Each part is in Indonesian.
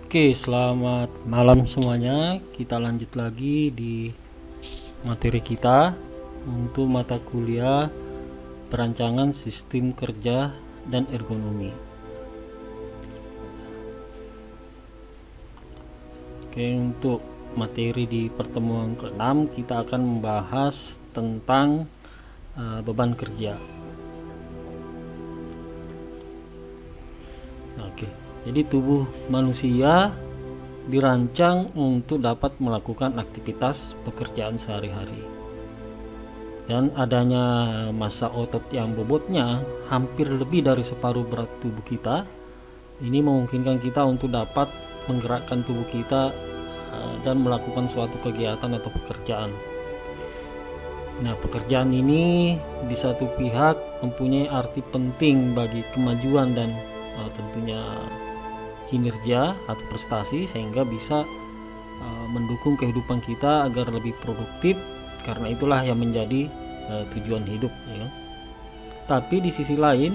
Oke, selamat malam semuanya. Kita lanjut lagi di materi kita untuk mata kuliah perancangan sistem kerja dan ergonomi. Oke, untuk materi di pertemuan ke-6 kita akan membahas tentang beban kerja. Oke, jadi tubuh manusia dirancang untuk dapat melakukan aktivitas pekerjaan sehari-hari. Dan adanya massa otot yang bobotnya hampir lebih dari separuh berat tubuh kita, ini memungkinkan kita untuk dapat menggerakkan tubuh kita dan melakukan suatu kegiatan atau pekerjaan. Nah, pekerjaan ini di satu pihak mempunyai arti penting bagi kemajuan dan tentunya kinerja atau prestasi, sehingga bisa mendukung kehidupan kita agar lebih produktif, karena itulah yang menjadi tujuan hidup, ya. Tapi di sisi lain,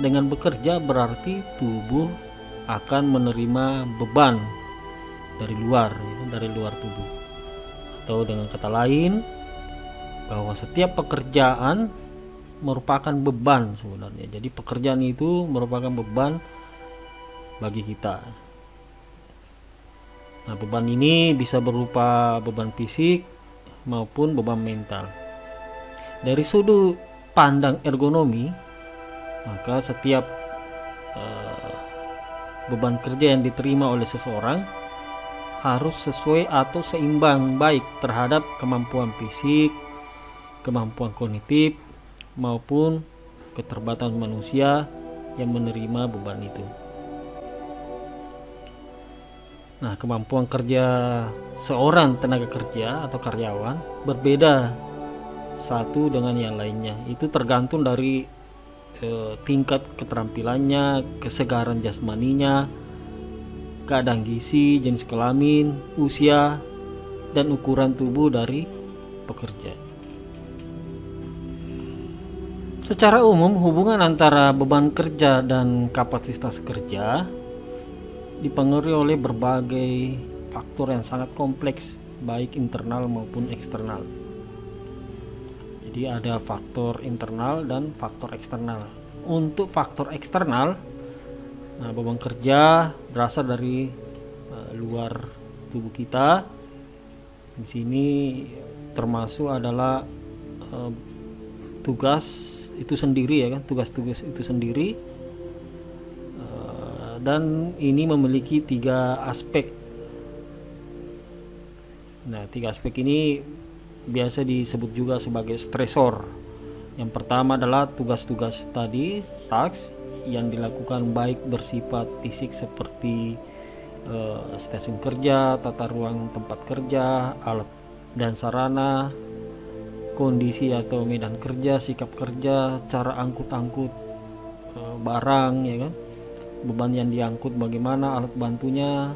dengan bekerja berarti tubuh akan menerima beban dari luar, ya, dari luar tubuh. Atau dengan kata lain, bahwa setiap pekerjaan merupakan beban sebenarnya. Jadi pekerjaan itu merupakan beban bagi kita. Nah, beban ini bisa berupa beban fisik maupun beban mental. Dari sudut pandang ergonomi, maka setiap beban kerja yang diterima oleh seseorang harus sesuai atau seimbang baik terhadap kemampuan fisik, kemampuan kognitif, maupun keterbatasan manusia yang menerima beban itu. Nah, kemampuan kerja seorang tenaga kerja atau karyawan berbeda satu dengan yang lainnya. Itu tergantung dari tingkat keterampilannya, kesegaran jasmaninya, keadaan gizi, jenis kelamin, usia, dan ukuran tubuh dari pekerja. Secara umum, hubungan antara beban kerja dan kapasitas kerja dipengaruhi oleh berbagai faktor yang sangat kompleks, baik internal maupun eksternal. Jadi ada faktor internal dan faktor eksternal. Untuk faktor eksternal, nah, beban kerja berasal dari luar tubuh kita. Di sini termasuk adalah tugas itu sendiri, ya kan, tugas-tugas itu sendiri, dan ini memiliki 3 aspek. Nah, 3 aspek ini biasa disebut juga sebagai stresor. Yang pertama adalah tugas-tugas tadi, tasks yang dilakukan baik bersifat fisik seperti stasiun kerja, tata ruang tempat kerja, alat dan sarana, kondisi atau medan kerja, sikap kerja, cara angkut-angkut barang, ya kan, beban yang diangkut bagaimana, alat bantunya,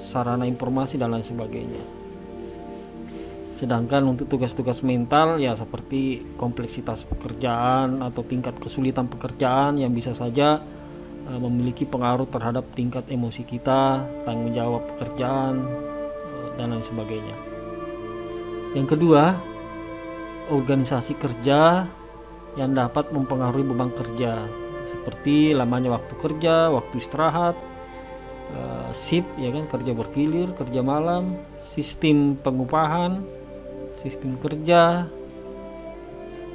sarana informasi dan lain sebagainya. Sedangkan untuk tugas-tugas mental, ya seperti kompleksitas pekerjaan atau tingkat kesulitan pekerjaan yang bisa saja memiliki pengaruh terhadap tingkat emosi kita, tanggung jawab pekerjaan, dan lain sebagainya. Yang kedua, organisasi kerja yang dapat mempengaruhi beban kerja, seperti lamanya waktu kerja, waktu istirahat, shift, ya kan, kerja bergilir, kerja malam, sistem pengupahan, sistem kerja,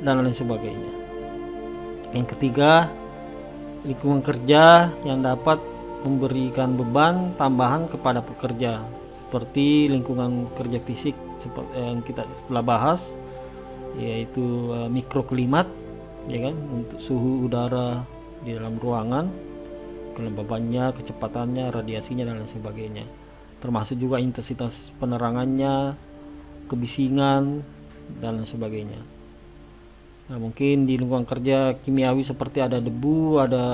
dan lain sebagainya. Yang ketiga, lingkungan kerja yang dapat memberikan beban tambahan kepada pekerja, seperti lingkungan kerja fisik seperti yang kita telah bahas, yaitu mikroklimat, ya kan, untuk suhu udara di dalam ruangan, kelembabannya, kecepatannya, radiasinya, dan lain sebagainya. Termasuk juga intensitas penerangannya, kebisingan, dan lain sebagainya. Nah, mungkin di lingkungan kerja kimiawi seperti ada debu, ada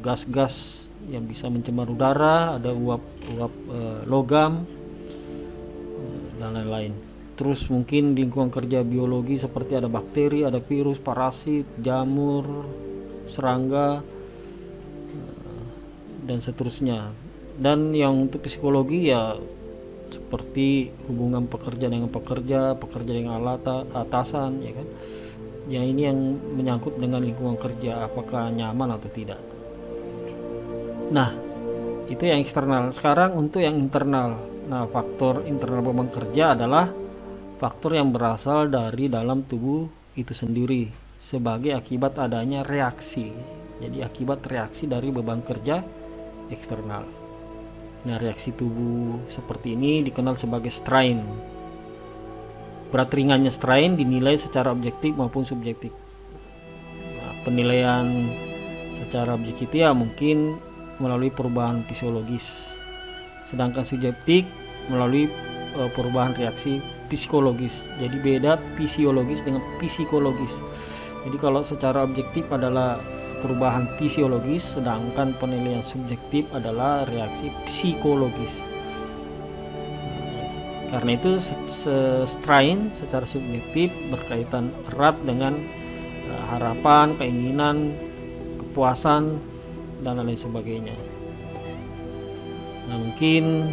gas-gas yang bisa mencemar udara, ada uap-uap logam, dan lain-lain. Terus mungkin di lingkungan kerja biologi seperti ada bakteri, ada virus, parasit, jamur, serangga, dan seterusnya. Dan yang untuk psikologi ya seperti hubungan pekerja dengan pekerja, pekerja dengan atasan, ya kan. Ya ini yang menyangkut dengan lingkungan kerja, apakah nyaman atau tidak. Nah, itu yang eksternal. Sekarang untuk yang internal. Nah, faktor internal beban kerja adalah faktor yang berasal dari dalam tubuh itu sendiri sebagai akibat adanya reaksi. Jadi akibat reaksi dari beban kerja eksternal. Nah, reaksi tubuh seperti ini dikenal sebagai strain. Berat ringannya strain dinilai secara objektif maupun subjektif. Nah, penilaian secara objektif ya mungkin melalui perubahan fisiologis, sedangkan subjektif melalui perubahan reaksi psikologis. Jadi beda fisiologis dengan psikologis. Jadi kalau secara objektif adalah perubahan fisiologis, sedangkan penilaian subjektif adalah reaksi psikologis. Karena itu strain secara subjektif berkaitan erat dengan harapan, keinginan, kepuasan, dan lain sebagainya. Nah, mungkin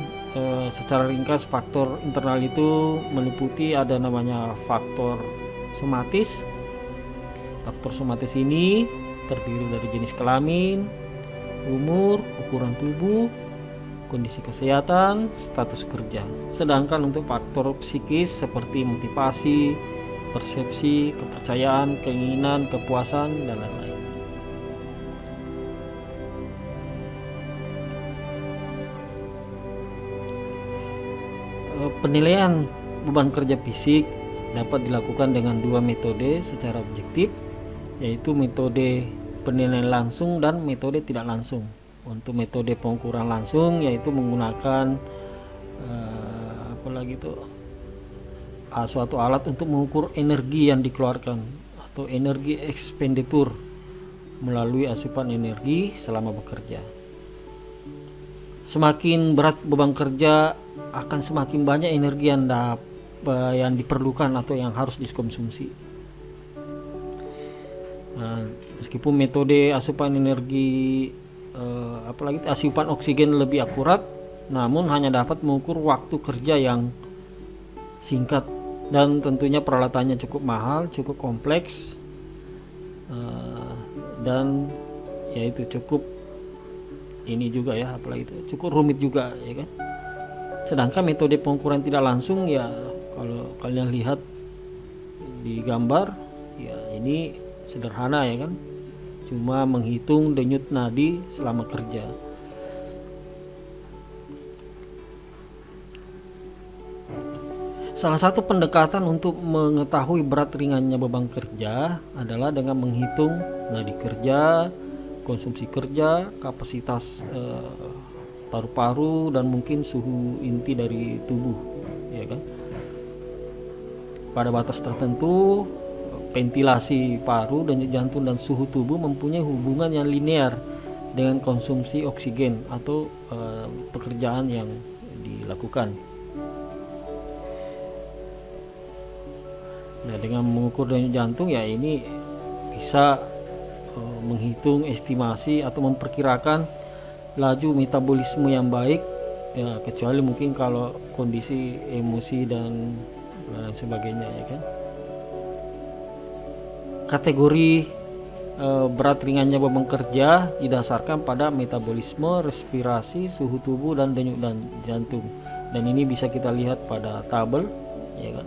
secara ringkas faktor internal itu meliputi ada namanya faktor somatis. Faktor somatis ini terdiri dari jenis kelamin, umur, ukuran tubuh, kondisi kesehatan, status kerja. Sedangkan untuk faktor psikis seperti motivasi, persepsi, kepercayaan, keinginan, kepuasan, dan lain-lain. Penilaian beban kerja fisik dapat dilakukan dengan dua metode secara objektif, yaitu metode penilaian langsung dan metode tidak langsung. Untuk metode pengukuran langsung yaitu menggunakan suatu alat untuk mengukur energi yang dikeluarkan atau energi ekspenditur melalui asupan energi selama bekerja. Semakin berat beban kerja akan semakin banyak energi yang diperlukan atau yang harus dikonsumsi. Nah, meskipun metode asupan energi apalagi asupan oksigen lebih akurat, namun hanya dapat mengukur waktu kerja yang singkat dan tentunya peralatannya cukup mahal, cukup kompleks, dan yaitu cukup ini juga ya, apalagi itu cukup rumit juga, ya kan. Sedangkan metode pengukuran tidak langsung ya, kalau kalian lihat di gambar ya, ini sederhana ya kan, cuma menghitung denyut nadi selama kerja. Salah satu pendekatan untuk mengetahui berat ringannya beban kerja adalah dengan menghitung nadi kerja, konsumsi kerja, kapasitas paru-paru, dan mungkin suhu inti dari tubuh, ya kan. Pada batas tertentu, ventilasi paru, denyut jantung, dan suhu tubuh mempunyai hubungan yang linear dengan konsumsi oksigen atau pekerjaan yang dilakukan. Nah, dengan mengukur denyut jantung ya ini bisa menghitung estimasi atau memperkirakan laju metabolisme yang baik ya, kecuali mungkin kalau kondisi emosi dan sebagainya, ya kan. Kategori berat ringannya beban kerja didasarkan pada metabolisme, respirasi, suhu tubuh, dan denyut jantung. Dan ini bisa kita lihat pada tabel, ya kan.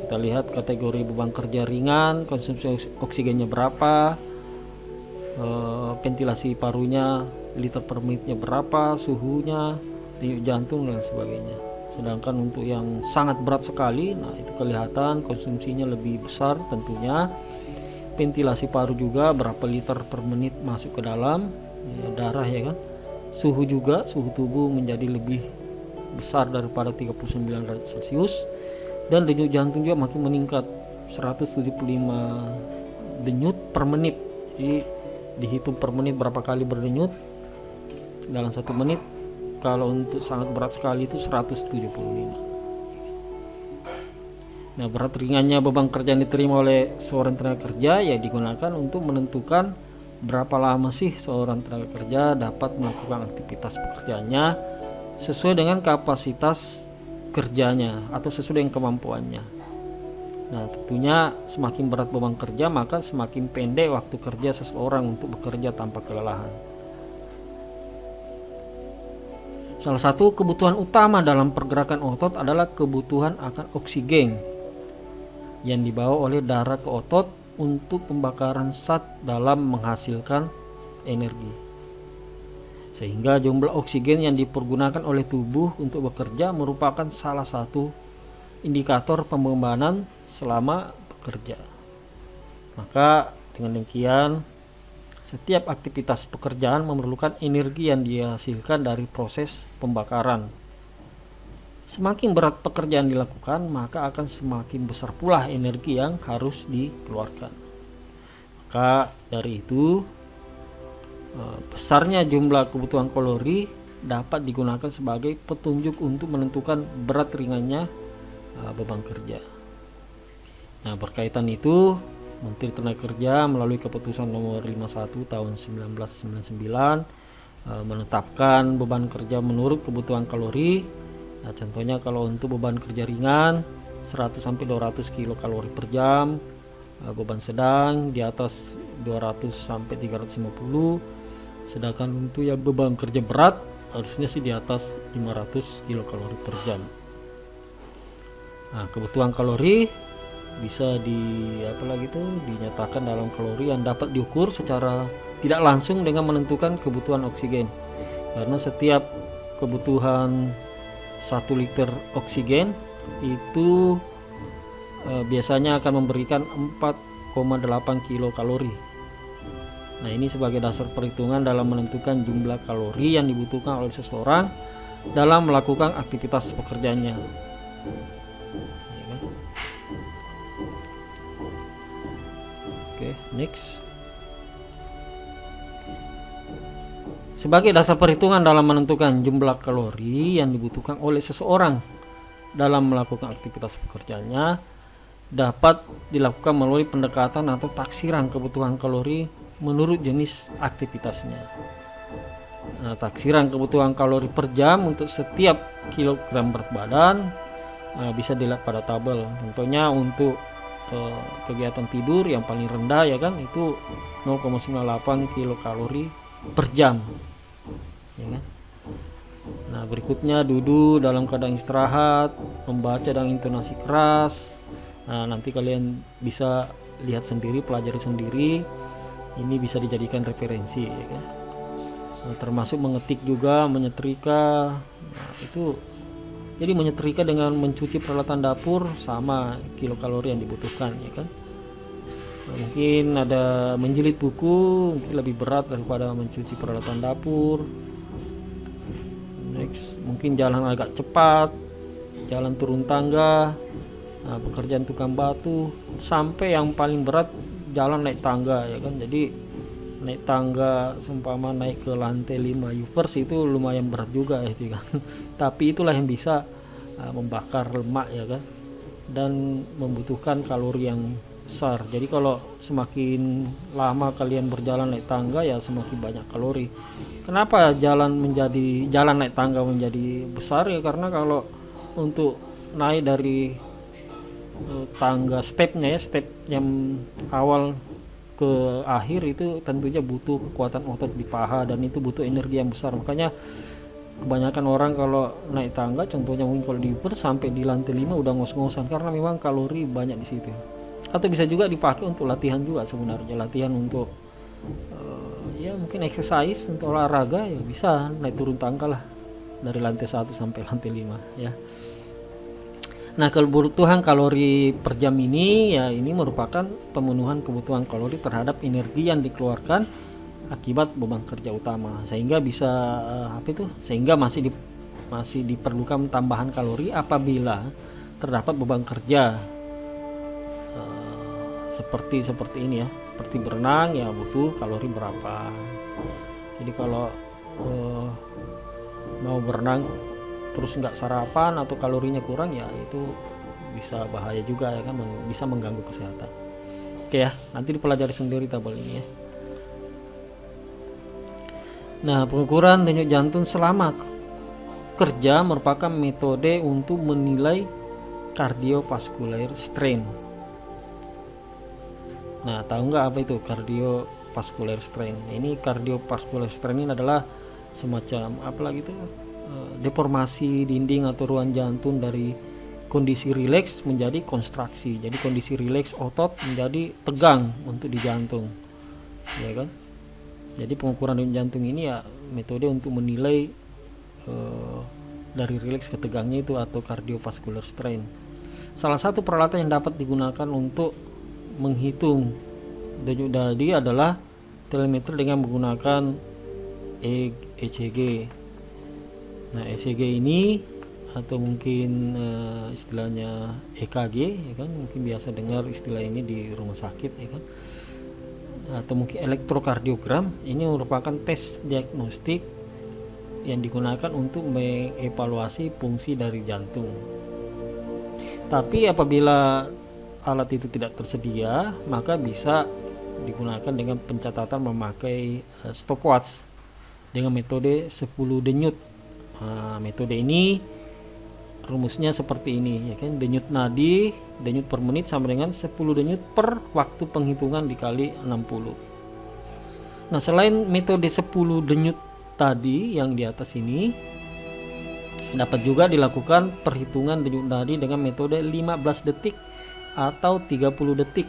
Kita lihat kategori beban kerja ringan, konsumsi oksigennya berapa, ventilasi parunya liter per menitnya berapa, suhunya, denyut jantung, dan sebagainya. Sedangkan untuk yang sangat berat sekali, nah itu kelihatan konsumsinya lebih besar tentunya, ventilasi paru juga berapa liter per menit masuk ke dalam ya, darah, ya kan. Suhu juga, suhu tubuh menjadi lebih besar daripada 39 derajat Celcius, dan denyut jantung juga makin meningkat 175 denyut per menit. Jadi dihitung per menit berapa kali berdenyut dalam 1 menit. Kalau untuk sangat berat sekali itu 175. Nah, berat ringannya beban kerja yang diterima oleh seorang tenaga kerja ya digunakan untuk menentukan berapa lama sih seorang tenaga kerja dapat melakukan aktivitas pekerjaannya sesuai dengan kapasitas kerjanya atau sesuai dengan kemampuannya. Nah, tentunya semakin berat beban kerja, maka semakin pendek waktu kerja seseorang untuk bekerja tanpa kelelahan. Salah satu kebutuhan utama dalam pergerakan otot adalah kebutuhan akan oksigen yang dibawa oleh darah ke otot untuk pembakaran zat dalam menghasilkan energi. Sehingga jumlah oksigen yang dipergunakan oleh tubuh untuk bekerja merupakan salah satu indikator pembebanan selama bekerja. Maka dengan demikian, setiap aktivitas pekerjaan memerlukan energi yang dihasilkan dari proses pembakaran. Semakin berat pekerjaan dilakukan, maka akan semakin besar pula energi yang harus dikeluarkan. Maka dari itu, besarnya jumlah kebutuhan kalori dapat digunakan sebagai petunjuk untuk menentukan berat ringannya beban kerja. Nah, berkaitan itu, Menteri Tenaga Kerja melalui keputusan nomor 51 tahun 1999 menetapkan beban kerja menurut kebutuhan kalori. Nah, contohnya kalau untuk beban kerja ringan 100 sampai 200 kilokalori per jam, beban sedang di atas 200 sampai 350, sedangkan untuk yang beban kerja berat harusnya sih di atas 500 kilokalori per jam. Nah, kebutuhan kalori bisa dinyatakan dalam kalori yang dapat diukur secara tidak langsung dengan menentukan kebutuhan oksigen. Karena setiap kebutuhan 1 liter oksigen itu biasanya akan memberikan 4,8 kilokalori. Nah, ini sebagai dasar perhitungan dalam menentukan jumlah kalori yang dibutuhkan oleh seseorang dalam melakukan aktivitas pekerjaannya. Oke, next. Sebagai dasar perhitungan dalam menentukan jumlah kalori yang dibutuhkan oleh seseorang dalam melakukan aktivitas pekerjaannya dapat dilakukan melalui pendekatan atau taksiran kebutuhan kalori menurut jenis aktivitasnya. Nah, taksiran kebutuhan kalori per jam untuk setiap kilogram berat badan bisa dilihat pada tabel. Contohnya untuk kegiatan tidur yang paling rendah ya kan itu 0,98 kilokalori per jam ya kan? Nah, berikutnya duduk dalam keadaan istirahat, membaca dengan intonasi keras. Nah, nanti kalian bisa lihat sendiri, pelajari sendiri, ini bisa dijadikan referensi ya kan? Nah, termasuk mengetik juga, menyetrika. Nah, itu jadi menyetrika dengan mencuci peralatan dapur sama kilokalori yang dibutuhkan ya kan. Nah, mungkin ada menjilid buku mungkin lebih berat daripada mencuci peralatan dapur. Next, mungkin jalan agak cepat, jalan turun tangga, nah, pekerjaan tukang batu, sampai yang paling berat jalan naik tangga ya kan. Jadi naik tangga seumpama naik ke lantai 5 Uvers itu lumayan berat juga ya kan. Tapi itulah yang bisa membakar lemak ya kan, dan membutuhkan kalori yang besar. Jadi kalau semakin lama kalian berjalan naik tangga ya semakin banyak kalori. Kenapa jalan naik tangga menjadi besar ya, karena kalau untuk naik dari tangga stepnya ya, step yang awal ke akhir itu tentunya butuh kekuatan otot di paha dan itu butuh energi yang besar. Makanya kebanyakan orang kalau naik tangga, contohnya mungkin kalau di Uber sampai di lantai 5 udah ngos-ngosan karena memang kalori banyak di situ. Atau bisa juga dipakai untuk latihan juga sebenarnya, latihan untuk ya mungkin exercise untuk olahraga ya bisa naik turun tangga lah dari lantai 1 sampai lantai 5 ya. Nah, kebutuhan kalori per jam ini ya ini merupakan pemenuhan kebutuhan kalori terhadap energi yang dikeluarkan akibat beban kerja utama, sehingga bisa sehingga masih diperlukan tambahan kalori apabila terdapat beban kerja seperti ini ya, seperti berenang ya butuh kalori berapa. Jadi kalau mau berenang terus nggak sarapan atau kalorinya kurang ya itu bisa bahaya juga ya kan, bisa mengganggu kesehatan. Oke ya, nanti dipelajari sendiri tabel ini ya. Nah, pengukuran denyut jantung selama kerja merupakan metode untuk menilai cardiovascular strain. Nah, tahu nggak apa itu cardiovascular strain? Ini cardiovascular strain ini adalah semacam apalagi itu deformasi dinding atau ruang jantung dari kondisi rileks menjadi kontraksi. Jadi kondisi rileks otot menjadi tegang untuk di jantung, ya kan? Jadi pengukuran denyut jantung ini ya metode untuk menilai dari rileks ke tegangnya itu atau cardiovascular strain. Salah satu peralatan yang dapat digunakan untuk menghitung denyut nadi adalah telemeter dengan menggunakan ECG. Nah, ECG ini atau mungkin istilahnya EKG, ya kan? Mungkin biasa dengar istilah ini di rumah sakit, ya kan? Atau mungkin elektrokardiogram. Ini merupakan tes diagnostik yang digunakan untuk mengevaluasi fungsi dari jantung. Tapi apabila alat itu tidak tersedia, maka bisa digunakan dengan pencatatan memakai stopwatch dengan metode 10 denyut. Metode ini rumusnya seperti ini, ya kan? Denyut nadi, denyut per menit sama dengan 10 denyut per waktu penghitungan dikali 60. Nah, selain metode 10 denyut tadi yang di atas ini, dapat juga dilakukan perhitungan denyut nadi dengan metode 15 detik atau 30 detik.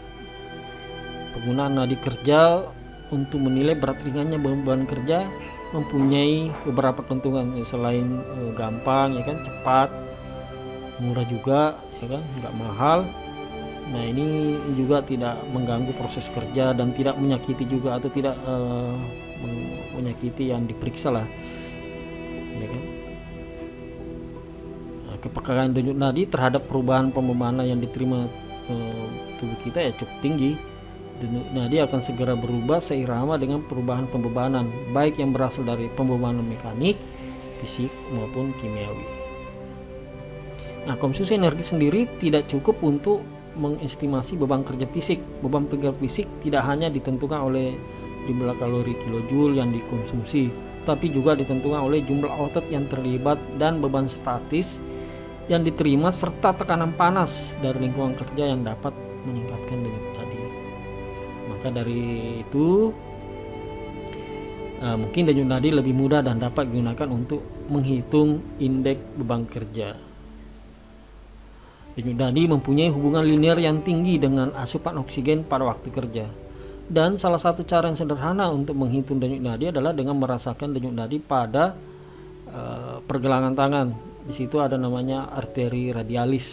Penggunaan nadi kerja untuk menilai berat ringannya beban kerja mempunyai beberapa keuntungan. Selain gampang, ya kan, cepat, murah juga, ya kan, nggak mahal. Nah, ini juga tidak mengganggu proses kerja dan tidak menyakiti juga atau tidak menyakiti yang diperiksa lah, ya kan. Nah, kepekaan denyut nadi terhadap perubahan pembebanan yang diterima tubuh kita ya cukup tinggi. Denyut nadi akan segera berubah seirama dengan perubahan pembebanan, baik yang berasal dari pembebanan mekanik, fisik maupun kimiawi. Nah, konsumsi energi sendiri tidak cukup untuk mengestimasi beban kerja fisik. Beban kerja fisik tidak hanya ditentukan oleh jumlah kalori kilojoule yang dikonsumsi, tapi juga ditentukan oleh jumlah otot yang terlibat dan beban statis yang diterima serta tekanan panas dari lingkungan kerja yang dapat meningkatkan denyut nadi. Maka dari itu mungkin denyut nadi lebih mudah dan dapat digunakan untuk menghitung indeks beban kerja. Denyut nadi mempunyai hubungan linear yang tinggi dengan asupan oksigen pada waktu kerja. Dan salah satu cara yang sederhana untuk menghitung denyut nadi adalah dengan merasakan denyut nadi pada pergelangan tangan. Di situ ada namanya arteri radialis.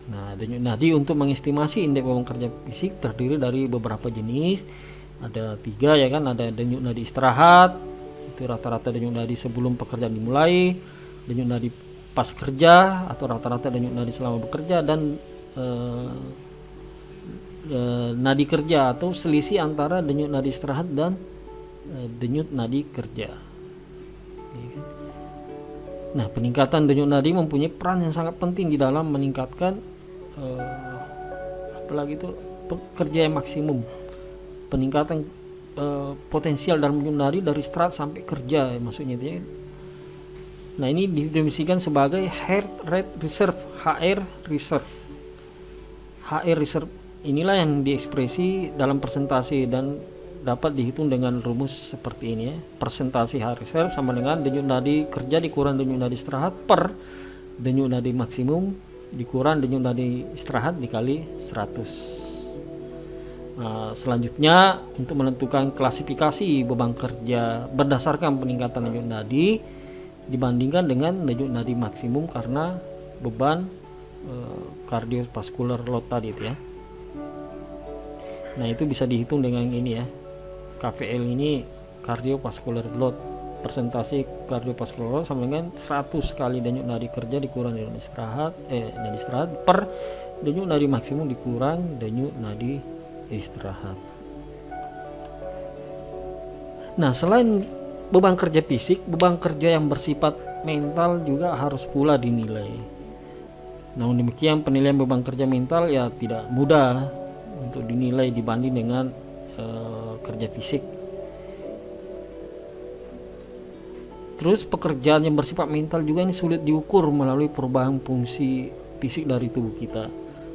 Nah, denyut nadi untuk mengestimasi indeks beban kerja fisik terdiri dari beberapa jenis. Ada 3, ya kan? Ada denyut nadi istirahat, itu rata-rata denyut nadi sebelum pekerjaan dimulai, denyut nadi pas kerja atau rata-rata denyut nadi selama bekerja, dan nadi kerja atau selisih antara denyut nadi istirahat dan denyut nadi kerja. Nah, peningkatan denyut nadi mempunyai peran yang sangat penting di dalam meningkatkan apalagi itu kerja yang maksimum, peningkatan potensial dalam denyut nadi dari istirahat sampai kerja, maksudnya itu ya. Nah, ini didefinisikan sebagai heart rate reserve, HR reserve. HR reserve inilah yang diekspresi dalam persentase dan dapat dihitung dengan rumus seperti ini ya. Persentase HR reserve sama dengan denyut nadi kerja dikurang denyut nadi istirahat per denyut nadi maksimum dikurang denyut nadi istirahat dikali 100. Nah, selanjutnya untuk menentukan klasifikasi beban kerja berdasarkan peningkatan denyut nadi dibandingkan dengan denyut nadi maksimum karena beban cardiovascular load tadi itu ya. Nah, itu bisa dihitung dengan ini ya. KVL ini cardiovascular load, persentase cardiovascular load sama dengan 100 kali denyut nadi kerja dikurang denyut nadi istirahat per denyut nadi maksimum dikurang denyut nadi istirahat. Nah, selain beban kerja fisik, beban kerja yang bersifat mental juga harus pula dinilai. Namun demikian, penilaian beban kerja mental ya tidak mudah untuk dinilai dibanding dengan kerja fisik. Terus pekerjaan yang bersifat mental juga ini sulit diukur melalui perubahan fungsi fisik dari tubuh kita.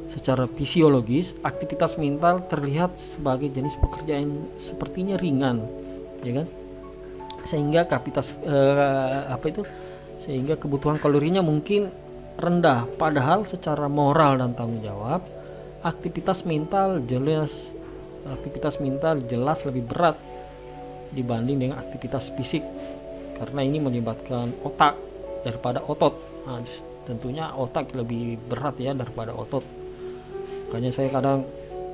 Secara fisiologis, aktivitas mental terlihat sebagai jenis pekerjaan yang sepertinya ringan, ya kan? Sehingga sehingga kebutuhan kalorinya mungkin rendah, padahal secara moral dan tanggung jawab, aktivitas mental jelas lebih berat dibanding dengan aktivitas fisik, karena ini melibatkan otak daripada otot. Nah, tentunya otak lebih berat ya daripada otot. Makanya saya kadang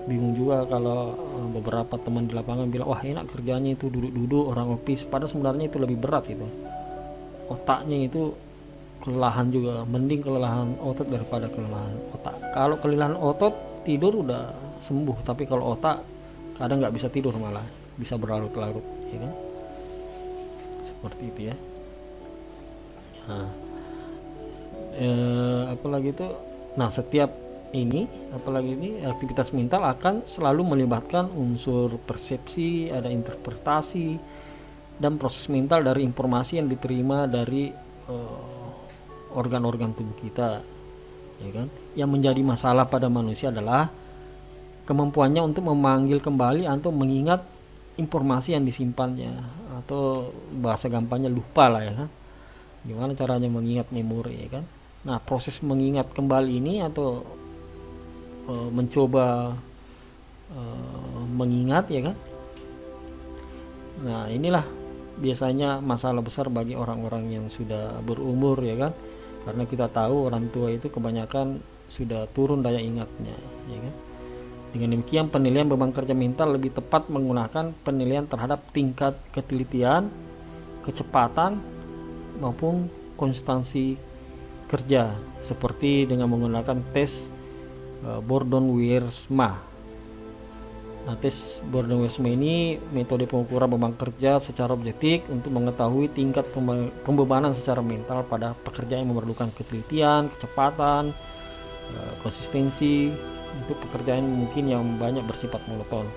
bingung juga kalau beberapa teman di lapangan bilang, wah enak kerjanya itu duduk-duduk orang office, padahal sebenarnya itu lebih berat itu. Otaknya itu kelelahan juga, mending kelelahan otot daripada kelelahan otak. Kalau kelelahan otot tidur udah sembuh, tapi kalau otak kadang nggak bisa tidur, malah bisa berlarut-larut, ya kan? Seperti itu ya. Nah, apalagi ini aktivitas mental akan selalu melibatkan unsur persepsi, ada interpretasi dan proses mental dari informasi yang diterima dari organ-organ tubuh kita, ya kan? Yang menjadi masalah pada manusia adalah kemampuannya untuk memanggil kembali atau mengingat informasi yang disimpannya, atau bahasa gampangnya lupa lah ya kan. Gimana caranya mengingat memori, ya kan? Nah, proses mengingat kembali ini atau mencoba mengingat, ya kan? Nah, inilah biasanya masalah besar bagi orang-orang yang sudah berumur, ya kan? Karena kita tahu orang tua itu kebanyakan sudah turun daya ingatnya, ya kan? Dengan demikian, penilaian beban kerja mental lebih tepat menggunakan penilaian terhadap tingkat ketelitian, kecepatan, maupun konstansi kerja, seperti dengan menggunakan tes Bordon-Wiersma. Nah, tes Bordon-Wiersma ini metode pengukuran beban kerja secara objektif untuk mengetahui tingkat pembebanan secara mental pada pekerjaan yang memerlukan ketelitian, kecepatan, konsistensi, untuk pekerjaan mungkin yang banyak bersifat monoton.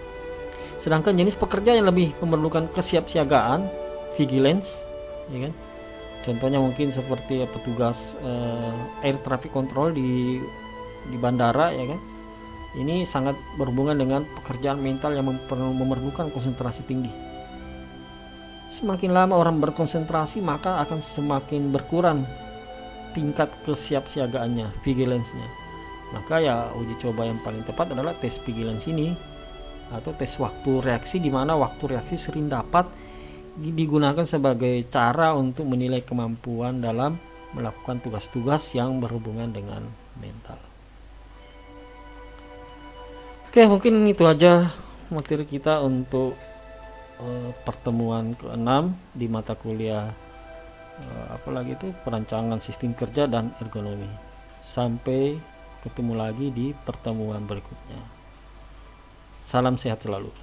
Sedangkan jenis pekerjaan yang lebih memerlukan kesiapsiagaan, vigilance, ya kan? Contohnya mungkin seperti petugas air traffic control di bandara, ya kan? Ini sangat berhubungan dengan pekerjaan mental yang memerlukan konsentrasi tinggi. Semakin lama orang berkonsentrasi, maka akan semakin berkurang tingkat kesiapsiagaannya, vigilance-nya. Maka ya uji coba yang paling tepat adalah tes vigilance ini, atau tes waktu reaksi, di mana waktu reaksi sering dapat digunakan sebagai cara untuk menilai kemampuan dalam melakukan tugas-tugas yang berhubungan dengan mental. Oke, mungkin itu aja materi kita untuk pertemuan ke-6 di mata kuliah apalagi itu perancangan sistem kerja dan ergonomi. Sampai ketemu lagi di pertemuan berikutnya. Salam sehat selalu.